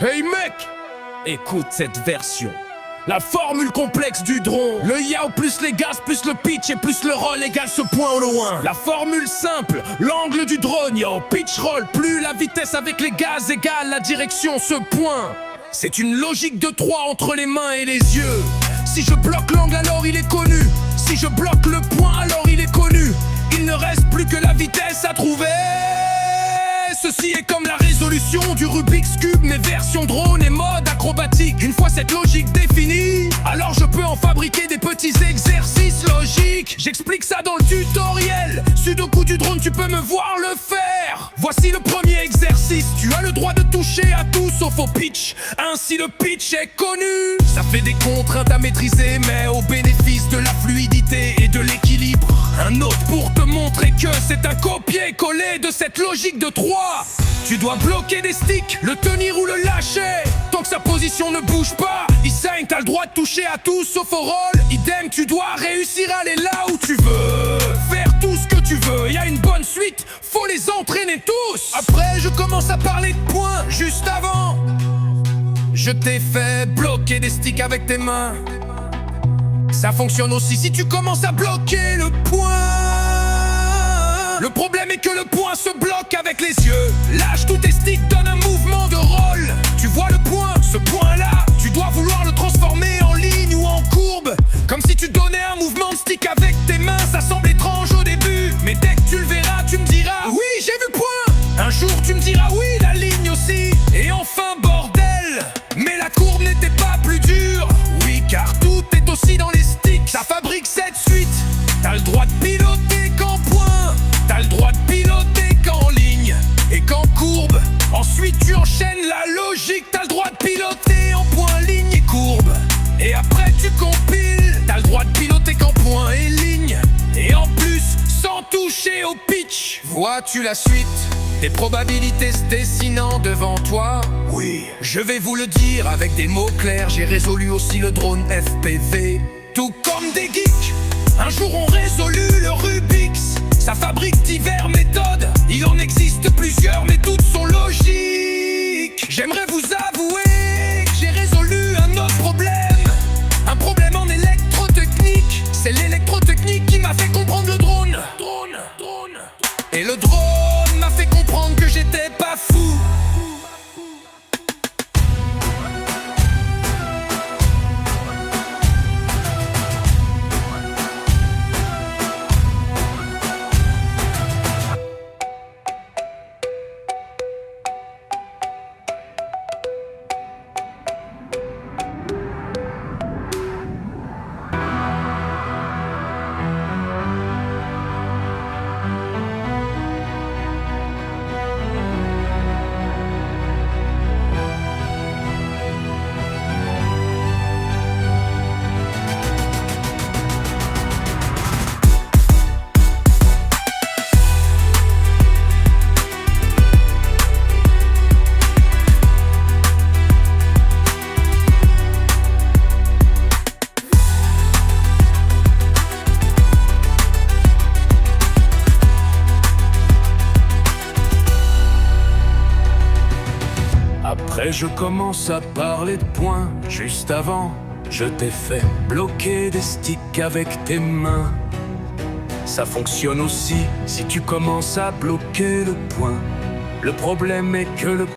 Hey mec, écoute cette version. La formule complexe du drone. Le yaw plus les gaz plus le pitch et plus le roll égale ce point au loin. La formule simple, l'angle du drone, yaw, pitch roll, plus la vitesse avec les gaz égale la direction, ce point. C'est une logique de 3 entre les mains et les yeux. Si je bloque l'angle alors il est connu. Si je bloque le point alors il est connu. Il ne reste plus que la vitesse à trouver. Ceci est comme la résolution du Rubik's Cube, mais version drone et mode acrobatique. Une fois cette logique définie, alors je peux en fabriquer des petits exercices logiques. J'explique ça dans le tutoriel. Sudoku du drone, tu peux me voir le faire. Voici le premier exercice. Tu as le droit de toucher à tout sauf au pitch. Ainsi le pitch est connu. Ça fait des contraintes à maîtriser, mais au bénéfice de la fluidité et de l'équilibre. Un autre pour te montrer que c'est un copier-coller de cette logique de 3. Tu dois bloquer des sticks, le tenir ou le lâcher. Tant que sa position ne bouge pas, il saigne, t'as le droit de toucher à tout sauf au roll. Idem, tu dois réussir à aller là où tu veux. Faire tout ce que tu veux, y a une bonne suite, faut les entraîner tous. Après je commence à parler de points, juste avant je t'ai fait bloquer des sticks avec tes mains. Ça fonctionne aussi si tu commences à bloquer le point. Le problème est que le point se bloque avec les yeux. Lâche tous tes sticks, donne un mouvement de roll. Tu vois le point, ce point-là, tu dois vouloir le transformer en ligne ou en courbe. Comme si tu donnais un mouvement de stick avec tes mains. Ça semble étrange au début, mais dès que tu le verras, tu me diras oui, j'ai vu le point. Un jour tu me diras oui, la ligne aussi. Et enfin bordel, mais la courbe n'était pas plus dure. Oui, car tout est aussi dans les sticks. Ça fabrique cette suite. T'as le droit de piloter qu'en point. T'as le droit de piloter qu'en ligne et qu'en courbe. Ensuite tu enchaînes la logique. T'as le droit de piloter en point, ligne et courbe. Et après tu compiles. T'as le droit de piloter qu'en point et ligne. Et en plus sans toucher au pitch. Vois-tu la suite? Des probabilités se dessinant devant toi. Oui, je vais vous le dire avec des mots clairs. J'ai résolu aussi le drone FPV. Tout comme des geeks, un jour ont résolu le Rubik's. Ça fabrique diverses méthodes. Il en existe plusieurs mais toutes sont logiques. J'aimerais vous avouer que j'ai résolu un autre problème. Un problème en électrotechnique. C'est l'électrotechnique qui m'a fait comprendre le drone. Et le drone m'a fait comprendre que j'étais pas fou. Après je commence à parler de points. Juste avant, je t'ai fait bloquer des sticks avec tes mains. Ça fonctionne aussi si tu commences à bloquer le point. Le problème est que le